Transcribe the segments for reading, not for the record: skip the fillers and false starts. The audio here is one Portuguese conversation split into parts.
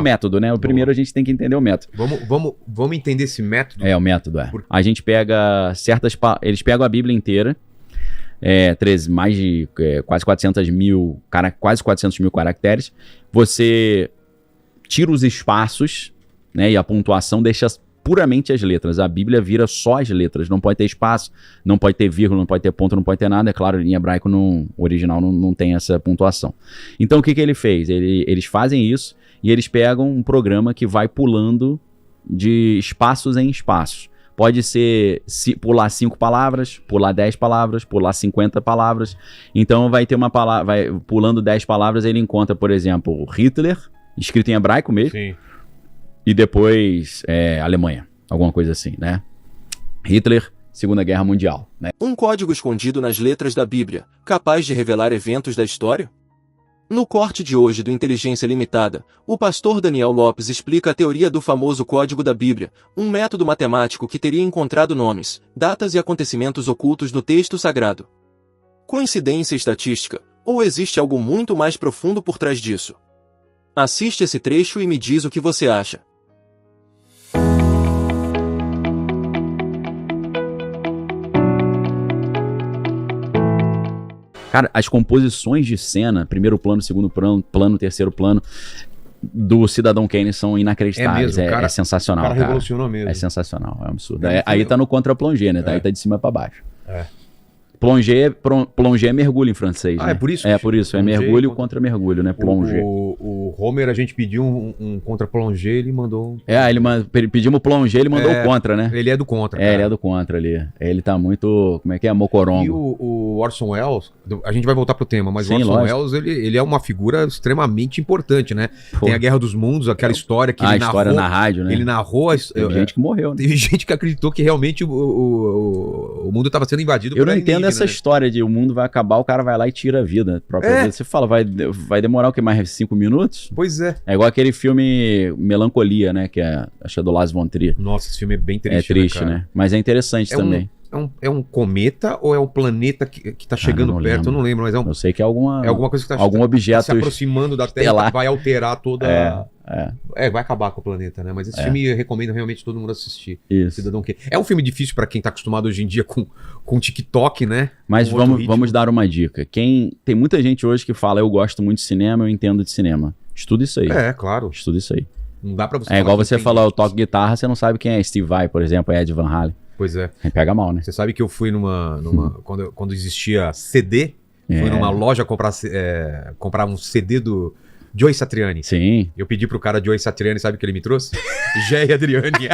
método, né? O primeiro a gente tem que entender o método. Vamos entender esse método? O método A gente pega eles pegam a Bíblia inteira, mais de quase 400 mil caracteres. Você tira os espaços, né? E a pontuação deixa puramente as letras. A Bíblia vira só as letras. Não pode ter espaço, não pode ter vírgula, não pode ter ponto, não pode ter nada. É claro, em hebraico o original não tem essa pontuação. Então o que ele fez? Eles fazem isso e eles pegam um programa que vai pulando de espaços em espaços. Pode ser pular 5 palavras, pular 10 palavras, pular 50 palavras. Então vai ter uma palavra, vai pulando 10 palavras, ele encontra, por exemplo, Hitler, escrito em hebraico mesmo. Sim. E depois Alemanha, alguma coisa assim, né? Hitler, Segunda Guerra Mundial, né? Um código escondido nas letras da Bíblia, capaz de revelar eventos da história? No corte de hoje do Inteligência Limitada, o pastor Daniel Lopes explica a teoria do famoso Código da Bíblia, um método matemático que teria encontrado nomes, datas e acontecimentos ocultos no texto sagrado. Coincidência estatística, ou existe algo muito mais profundo por trás disso? Assiste esse trecho e me diz o que você acha. Cara, as composições de cena, primeiro plano, segundo plano, terceiro plano, do Cidadão Kane são inacreditáveis. É sensacional, cara. O cara revolucionou mesmo. É sensacional, é um absurdo. Aí tá no contra-plongé, né? Aí tá de cima pra baixo. Plongé é mergulho em francês, né? É por isso? Por isso. É mergulho contra mergulho, né? Plongé. O Homer, a gente pediu um contra plongé, ele mandou... Pedimos plongé, ele mandou o contra, né? Ele é do contra, cara. Ele é do contra ali. Ele tá muito... Como é que é? Mocorongo. E o Orson Welles, a gente vai voltar pro tema, mas Sim, o Orson Welles, ele é uma figura extremamente importante, né? Tem a Guerra dos Mundos, aquela história que ele narrou... A história na rádio, né? Ele narrou... Teve gente que morreu, né? Teve gente que acreditou que realmente o mundo estava sendo invadido por alienígena. Eu não entendo essa história de o mundo vai acabar, o cara vai lá e tira a vida. Vida. Você fala, vai demorar o que, mais 5 minutos? Pois é. É igual aquele filme Melancolia, né? Que acho que é do Lars von Trier. Nossa, esse filme é bem triste, É triste, né? Mas é interessante também. É um cometa ou é um planeta que tá chegando perto? Eu não lembro, mas é um... Eu sei que é alguma coisa que tá algum objeto se aproximando da Terra, vai alterar toda... vai acabar com o planeta, né? Mas esse filme eu recomendo realmente todo mundo assistir. Isso. Cidadão Kane. É um filme difícil pra quem tá acostumado hoje em dia com TikTok, né? Mas vamos dar uma dica. Tem muita gente hoje que fala, eu gosto muito de cinema, eu entendo de cinema. Estuda isso aí. Claro. Estuda isso aí. Não dá pra você É igual você falar, eu toco guitarra, você não sabe quem é Steve Vai, por exemplo, é Ed Van Halen. Pois é. Pega mal, né? Você sabe que eu fui quando existia CD, fui numa loja comprar um CD do Joey Satriani. Sim. Eu pedi pro cara Joey Satriani, sabe o que ele me trouxe? Jé e Adriane.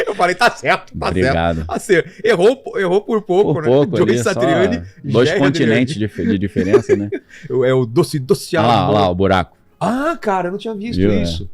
Eu falei, tá certo. Obrigado. Assim, errou por pouco, né? Joey Satriani. 2 continentes de diferença, né? É o doce Olha lá, o buraco. Ah, cara, eu não tinha visto isso.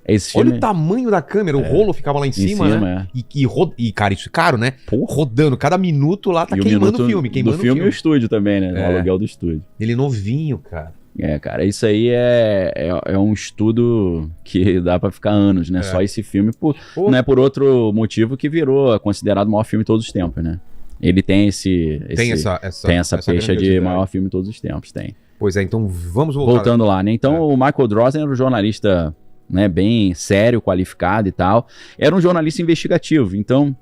Esse filme... Olha o tamanho da câmera, o rolo ficava lá em cima, né? E, cara, isso é caro, né? Rodando, cada minuto lá tá queimando o filme. Do filme e o estúdio também, né? O aluguel do estúdio. Ele novinho, cara. Cara, isso aí é um estudo que dá pra ficar anos, né? Só esse filme, não é por outro motivo que virou considerado o maior filme de todos os tempos, né? Ele tem essa pecha de maior filme de todos os tempos, tem. Pois é, então vamos voltar. Voltando lá, né? Então o Michael Drosnin era um jornalista, né, bem sério, qualificado e tal. Era um jornalista investigativo, então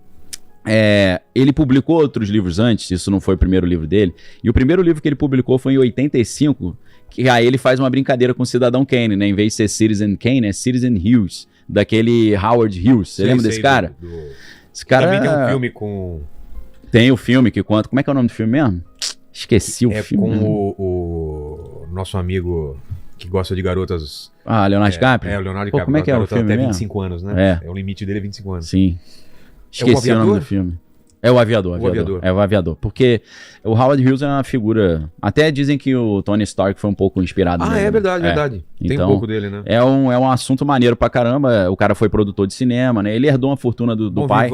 ele publicou outros livros antes, isso não foi o primeiro livro dele, e o primeiro livro que ele publicou foi em 85, que aí ele faz uma brincadeira com o Cidadão Kane, né, em vez de ser Citizen Kane, é Citizen Hughes, daquele Howard Hughes, você lembra desse cara? Esse cara... Também tem um filme com... Tem o filme que conta, como é que é o nome do filme mesmo? Esqueci o filme. É com o nosso amigo... que gosta de garotas... Leonardo DiCaprio? O Leonardo DiCaprio. Como é que é o filme até mesmo? 25 anos, né? O limite dele é 25 anos. Sim. Esqueci o nome do filme. É o Aviador. É o Aviador. Porque o Howard Hughes é uma figura... Até dizem que o Tony Stark foi um pouco inspirado nele. É verdade, verdade. Tem então, um pouco dele, né? É um assunto maneiro pra caramba. O cara foi produtor de cinema, né? Ele herdou uma fortuna do pai.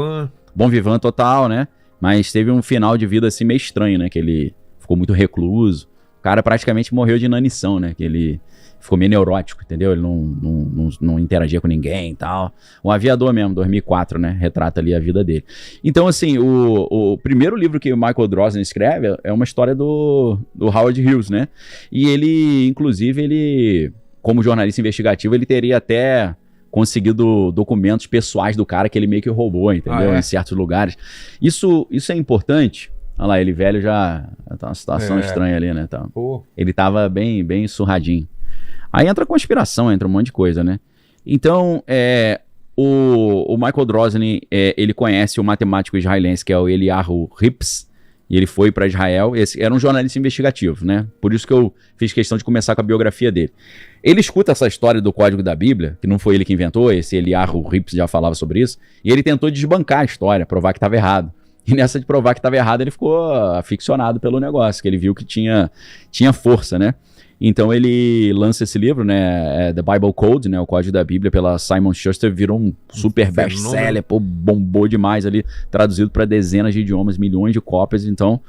Bom vivant total, né? Mas teve um final de vida assim meio estranho, né? Que ele ficou muito recluso. cara praticamente morreu de inanição, né? Que ele ficou meio neurótico, entendeu? Ele não interagia com ninguém e tal. Um aviador mesmo, 2004, né? Retrata ali a vida dele. Então, assim, o primeiro livro que o Michael Drosnin escreve é uma história do Howard Hughes, né? E ele, inclusive, como jornalista investigativo, ele teria até conseguido documentos pessoais do cara que ele meio que roubou, entendeu? Em certos lugares. Isso é importante. Olha lá, ele velho já tá uma situação estranha ali, né? Tá. Ele tava bem surradinho. Aí entra conspiração, entra um monte de coisa, né? Então, o Michael Drosnin, ele conhece o matemático israelense, que é o Eliyahu Rips, e ele foi para Israel. Esse era um jornalista investigativo, né? Por isso que eu fiz questão de começar com a biografia dele. Ele escuta essa história do Código da Bíblia, que não foi ele que inventou, esse Eliyahu Rips já falava sobre isso, e ele tentou desbancar a história, provar que estava errado. E nessa de provar que estava errado, ele ficou aficionado pelo negócio, que ele viu que tinha força, né? Então ele lança esse livro, né, The Bible Code, né, o Código da Bíblia, pela Simon Schuster, virou um super best-seller, bombou demais ali, traduzido para dezenas de idiomas, milhões de cópias, então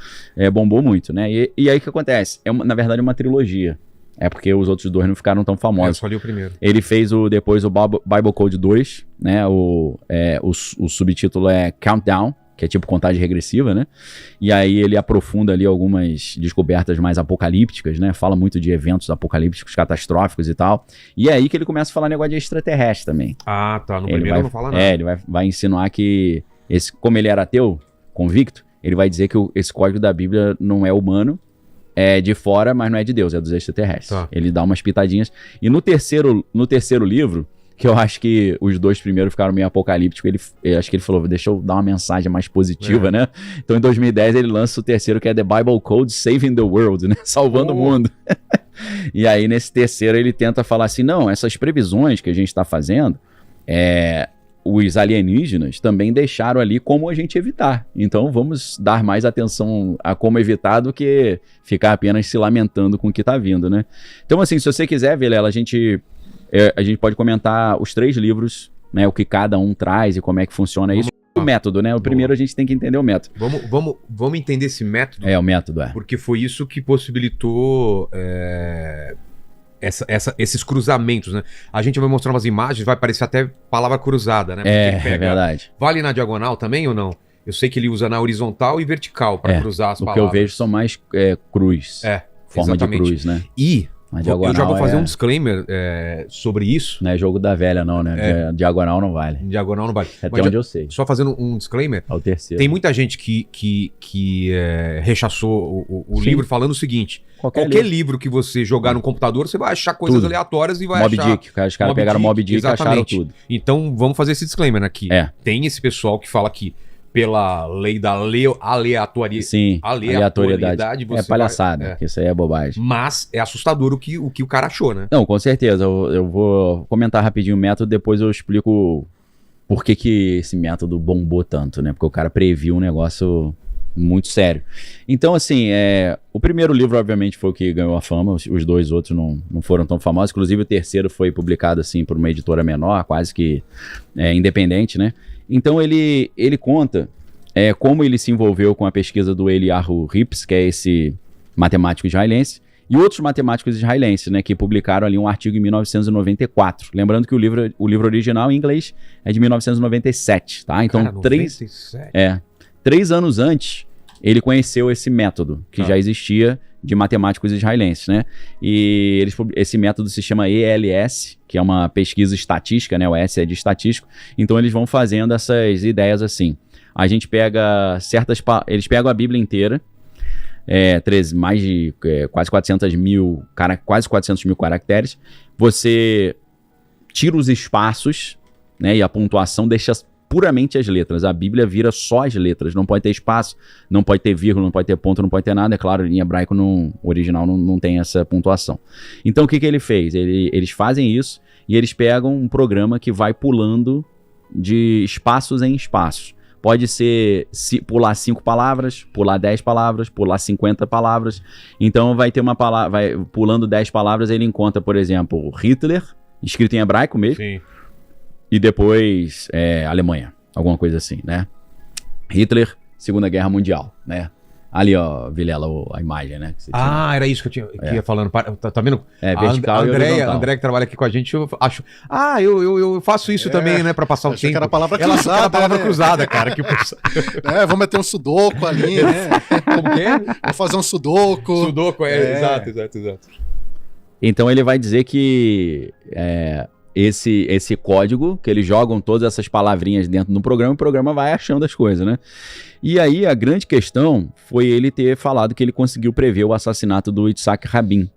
bombou muito, né? E aí o que acontece? Na verdade, uma trilogia. É porque os outros dois não ficaram tão famosos. Eu só li o primeiro. Ele fez depois o Bible Code 2, né, o subtítulo é Countdown, que é tipo contagem regressiva, né? E aí ele aprofunda ali algumas descobertas mais apocalípticas, né? Fala muito de eventos apocalípticos, catastróficos e tal. E é aí que ele começa a falar negócio de extraterrestre também. Ah, tá. No primeiro não fala nada. Ele vai insinuar que, como ele era ateu, convicto, ele vai dizer que esse código da Bíblia não é humano, é de fora, mas não é de Deus, é dos extraterrestres. Tá. Ele dá umas pitadinhas. E no terceiro livro, que eu acho que os dois primeiros ficaram meio apocalípticos, acho que ele falou, deixa eu dar uma mensagem mais positiva, né? Então em 2010 ele lança o terceiro, que é The Bible Code Saving the World, né? Salvando o mundo. E aí nesse terceiro ele tenta falar assim, não, essas previsões que a gente está fazendo, os alienígenas também deixaram ali como a gente evitar. Então vamos dar mais atenção a como evitar do que ficar apenas se lamentando com o que está vindo, né? Então assim, se você quiser, Vilela, a gente pode comentar os 3 livros, né, o que cada um traz e como é que funciona isso. O método, né? O primeiro a gente tem que entender o método. Vamos entender esse método. O método, Porque foi isso que possibilitou esses cruzamentos, né? A gente vai mostrar umas imagens, vai parecer até palavra cruzada, né? É verdade. Vale na diagonal também ou não? Eu sei que ele usa na horizontal e vertical para cruzar as palavras. O que eu vejo são mais cruz. Forma exatamente. De cruz, né? E eu já vou fazer um disclaimer sobre isso. Não é jogo da velha, não, né? Diagonal não vale. Diagonal não vale. Até onde eu sei. Só fazendo um disclaimer. É o terceiro. Tem muita gente que rechaçou o livro falando o seguinte: qualquer livro que você jogar no computador, você vai achar coisas aleatórias e vai Moby achar... Dick. Os caras pegaram Moby Dick e acharam tudo. Então vamos fazer esse disclaimer aqui. Tem esse pessoal que fala que pela lei da aleatoriedade. Sim, aleatoriedade. Você palhaçada, isso aí é bobagem. Mas é assustador o que o cara achou, né? Não, com certeza. Eu vou comentar rapidinho o método, depois eu explico por que esse método bombou tanto, né? Porque o cara previu um negócio muito sério. Então, assim, o primeiro livro, obviamente, foi o que ganhou a fama. Os dois outros não foram tão famosos. Inclusive, o terceiro foi publicado, assim, por uma editora menor, quase que independente, né? Então ele conta como ele se envolveu com a pesquisa do Eliyahu Rips, que é esse matemático israelense, e outros matemáticos israelenses, né, que publicaram ali um artigo em 1994. Lembrando que o livro original em inglês é de 1997, tá? Então, cara, 3 anos antes, ele conheceu esse método, que já existia, de matemáticos israelenses, né? E esse método se chama ELS, que é uma pesquisa estatística, né? O S é de estatístico. Então eles vão fazendo essas ideias assim. A gente pega eles pegam a Bíblia inteira, mais de quase 400 mil caracteres. Você tira os espaços, né? E a pontuação deixa puramente as letras. A Bíblia vira só as letras. Não pode ter espaço, não pode ter vírgula, não pode ter ponto, não pode ter nada. É claro, em hebraico o original não tem essa pontuação. Então o que ele fez? Eles fazem isso e eles pegam um programa que vai pulando de espaços em espaços. Pode ser pular 5 palavras, pular 10 palavras, pular 50 palavras. Então vai ter uma palavra, vai pulando 10 palavras, ele encontra, por exemplo, Hitler, escrito em hebraico mesmo. Sim. E depois Alemanha, alguma coisa assim, né? Hitler, Segunda Guerra Mundial, né? Ali, ó, Vilela, a imagem, né? Era isso que eu ia falando. Tá vendo? Vertical e horizontal. A Andréia que trabalha aqui com a gente, eu acho... eu faço isso também, né? Pra passar o tempo. Que era a palavra cruzada. Ela achou que era a palavra cruzada, cara. Vou meter um sudoku ali, né? Como que é? Vou fazer um sudoku. Sudoku, exato. Então ele vai dizer que esse código, que eles jogam todas essas palavrinhas dentro do programa, o programa vai achando as coisas, né? E aí a grande questão foi ele ter falado que ele conseguiu prever o assassinato do Yitzhak Rabin,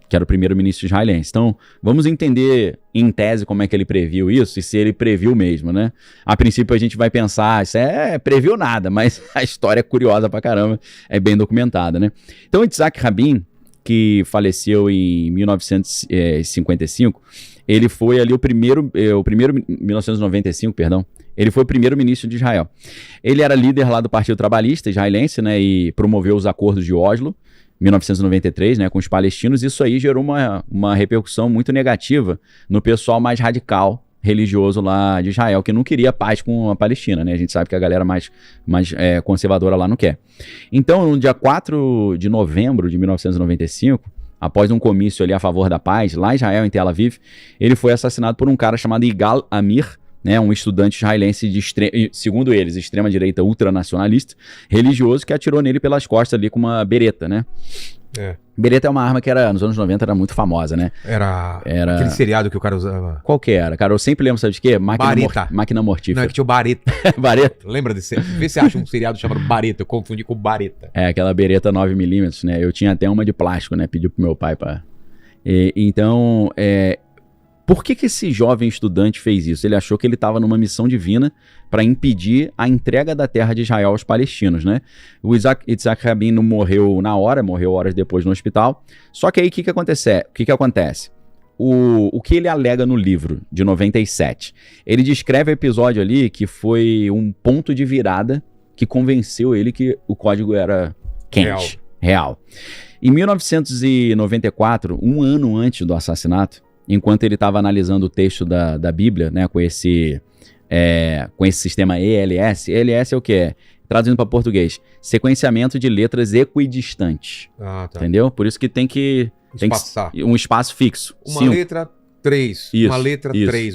que era o primeiro-ministro israelense. Então, vamos entender em tese como é que ele previu isso e se ele previu mesmo, né? A princípio a gente vai pensar, isso previu nada, mas a história é curiosa pra caramba, é bem documentada, né? Então, Yitzhak Rabin, que faleceu em 1955, ele foi ali o primeiro 1995, perdão, ele foi o primeiro-ministro de Israel. Ele era líder lá do Partido Trabalhista israelense, né, e promoveu os acordos de Oslo, 1993, né, com os palestinos. Isso aí gerou uma repercussão muito negativa no pessoal mais radical religioso lá de Israel, que não queria paz com a Palestina, né? A gente sabe que a galera mais conservadora lá não quer. Então, no dia 4 de novembro de 1995, após um comício ali a favor da paz, lá em Israel, em Tel Aviv, ele foi assassinado por um cara chamado Igal Amir, né, um estudante israelense segundo eles, extrema-direita ultranacionalista, religioso, que atirou nele pelas costas ali com uma bereta, né? Bereta é uma arma que nos anos 90 era muito famosa, né? Era aquele seriado que o cara usava. Qual que era, cara? Eu sempre lembro, sabe de quê? Máquina Mortífera. Não, é que tinha o Bareta. Bareta? Lembra desse? Vê se você acha um seriado chamado Bareta. Eu confundi com Bareta. Aquela bereta 9mm, né? Eu tinha até uma de plástico, né? Pedi pro meu pai pra... Então, por que esse jovem estudante fez isso? Ele achou que ele estava numa missão divina para impedir a entrega da terra de Israel aos palestinos, né? O Yitzhak Rabin não morreu na hora, morreu horas depois no hospital. Só que aí o que acontece? O que ele alega no livro de 97? Ele descreve o episódio ali que foi um ponto de virada que convenceu ele que o código era quente, real. Em 1994, um ano antes do assassinato, enquanto ele estava analisando o texto da Bíblia, né, com esse sistema ELS. ELS é o que? Traduzindo para português, sequenciamento de letras equidistantes. Tá. Entendeu? Por isso que tem que um espaço fixo. Uma letra 3. Uma letra 3.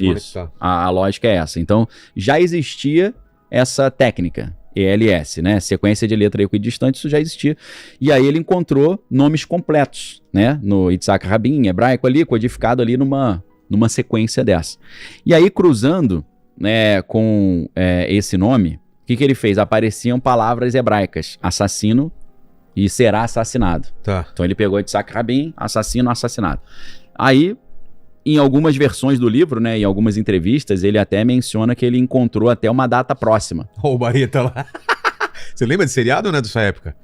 A lógica é essa. Então, já existia essa técnica. ELS, né? Sequência de letra equidistante, isso já existia. E aí ele encontrou nomes completos, né? No Yitzhak Rabin, em hebraico ali, codificado ali numa sequência dessa. E aí, cruzando, né, com esse nome, o que ele fez? Apareciam palavras hebraicas, assassino e será assassinado. Tá. Então ele pegou Yitzhak Rabin, assassino, assassinado. Aí, em algumas versões do livro, né, em algumas entrevistas, ele até menciona que ele encontrou até uma data próxima. O Bareta lá. Você lembra de seriado, né, dessa época?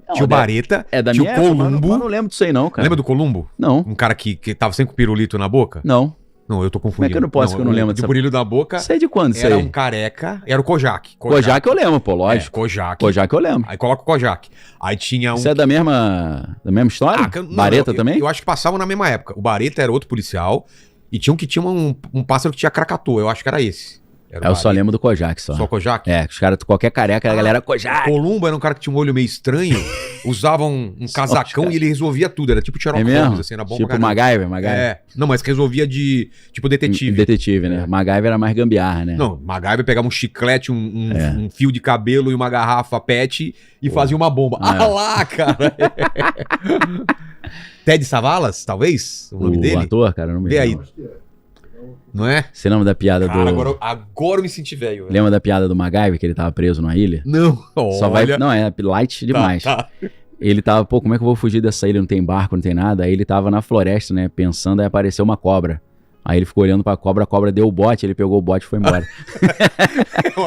Não, tinha o Bareta, da tinha minha o Columbo. Eu não lembro disso aí não, cara. Lembra do Columbo? Não. Um cara que tava sempre com pirulito na boca? Não. Não, eu tô confundindo. Como é que eu não posso que eu não lembro dessa? De brilho na boca. Sei de quando isso aí? Era um careca, era o Kojak. Kojak eu lembro, pô, lógico. Kojak. Kojak eu lembro. Aí coloca o Kojak. Aí tinha um... Isso é da mesma história? Bareta também? Eu acho que passavam na mesma época. O Bareta era outro policial e tinha um que tinha um pássaro que tinha Krakatoa. Eu acho que era esse. Eu só lembro do Kojak só. Só Kojak? Os caras, qualquer careca, a galera Kojak. Columbo era um cara que tinha um olho meio estranho, usava um casacão e ele resolvia tudo. Era tipo Sherlock Holmes, assim, era bom tipo MacGyver. Não, mas resolvia de tipo detetive. Detetive, né? MacGyver era mais gambiarra, né? Não, MacGyver pegava um chiclete, um fio de cabelo e uma garrafa PET e fazia uma bomba. Ah lá, cara! Ted Savalas, talvez? O nome dele? O ator, cara, não me lembro. Vê aí. Não é? Você lembra da piada Agora eu me senti velho. Lembra da piada do MacGyver, que ele tava preso numa ilha? Não. Só vai... Não, é light demais. Tá. Ele tava, como é que eu vou fugir dessa ilha? Não tem barco, não tem nada. Aí ele tava na floresta, né, pensando, aí apareceu uma cobra. Aí ele ficou olhando pra cobra, a cobra deu o bote, ele pegou o bote e foi embora.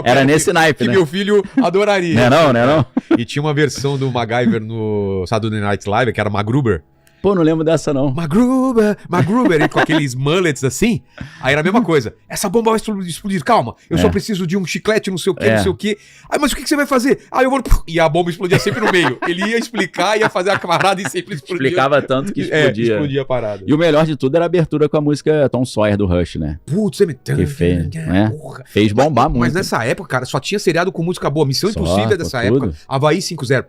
Era nesse naipe, né? Que meu filho adoraria. Não é não? E tinha uma versão do MacGyver no Saturday Night Live, que era MacGruber. Pô, não lembro dessa, não. MacGruber, e com aqueles mullets assim. Aí era a mesma coisa. Essa bomba vai explodir. Calma, eu só preciso de um chiclete, não sei o quê, não sei o quê. Aí, mas o que você vai fazer? Aí eu vou... E a bomba explodia sempre no meio. Ele ia explicar, ia fazer a parada e sempre explodia. Explicava tanto que explodia. Explodia a parada. E o melhor de tudo era a abertura com a música Tom Sawyer do Rush, né? Putz, você me... Que fez, né? Fez bombar muito. Mas nessa época, cara, só tinha seriado com música boa. Missão Impossível dessa época. Havaí 5-0.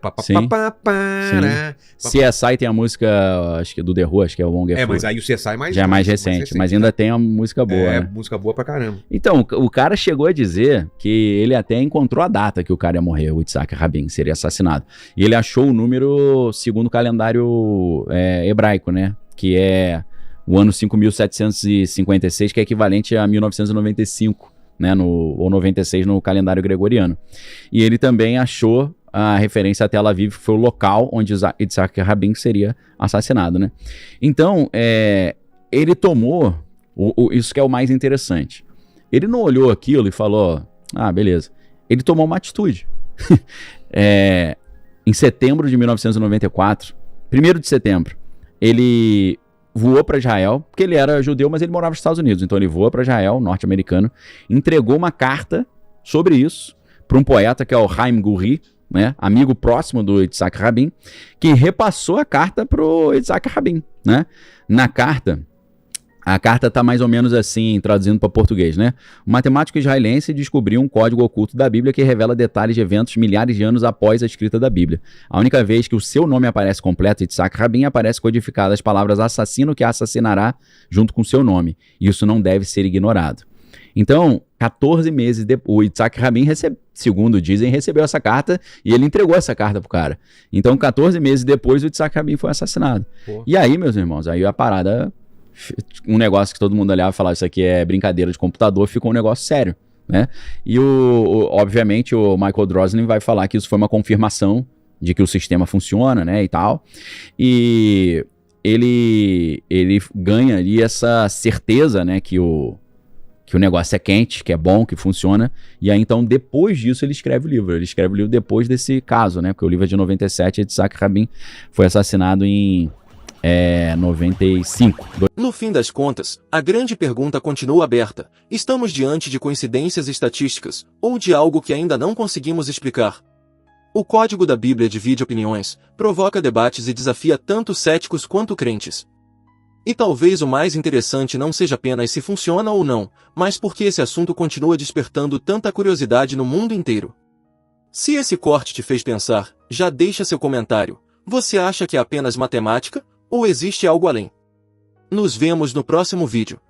CSI tem a música, acho que do The Who, acho que é o Wonderful. Mas aí o CSI já é mais recente, mas ainda tem uma música boa, né? Música boa pra caramba. Então, o cara chegou a dizer que ele até encontrou a data que o cara ia morrer, o Yitzhak Rabin, seria assassinado. E ele achou o número segundo o calendário hebraico, né? Que é o ano 5.756, que é equivalente a 1995, né? Ou 96 no calendário gregoriano. E ele também achou a referência a Tel Aviv, que foi o local onde Yitzhak Rabin seria assassinado, né? Então, ele tomou, isso que é o mais interessante, ele não olhou aquilo e falou, beleza. Ele tomou uma atitude. Em setembro de 1994, 1º de setembro, ele voou para Israel, porque ele era judeu, mas ele morava nos Estados Unidos, então ele voou para Israel, norte-americano, entregou uma carta sobre isso para um poeta que é o Chaim Guri, né, amigo próximo do Yitzhak Rabin, que repassou a carta pro Yitzhak Rabin, né? Na carta, a carta tá mais ou menos assim, traduzindo para português, né? O matemático israelense descobriu um código oculto da Bíblia que revela detalhes de eventos milhares de anos após a escrita da Bíblia. A única vez que o seu nome aparece completo, Yitzhak Rabin, aparece codificado as palavras assassino que assassinará junto com seu nome. Isso não deve ser ignorado. Então, 14 meses depois, o Yitzhak Rabin, segundo dizem, recebeu essa carta e ele entregou essa carta pro cara. Então, 14 meses depois, o Yitzhak Rabin foi assassinado. Pô. E aí, meus irmãos, aí a parada, um negócio que todo mundo olhava e falava, isso aqui é brincadeira de computador, ficou um negócio sério, né? E, obviamente, o Michael Drosnin vai falar que isso foi uma confirmação de que o sistema funciona, né, e tal. E ele ganha ali essa certeza, né, que o negócio é quente, que é bom, que funciona, e aí então depois disso ele escreve o livro. Ele escreve o livro depois desse caso, né, porque o livro é de 97 e Yitzhak Rabin foi assassinado em 95. No fim das contas, a grande pergunta continua aberta. Estamos diante de coincidências estatísticas, ou de algo que ainda não conseguimos explicar? O código da Bíblia divide opiniões, provoca debates e desafia tanto céticos quanto crentes. E talvez o mais interessante não seja apenas se funciona ou não, mas porque esse assunto continua despertando tanta curiosidade no mundo inteiro. Se esse corte te fez pensar, já deixa seu comentário. Você acha que é apenas matemática, ou existe algo além? Nos vemos no próximo vídeo.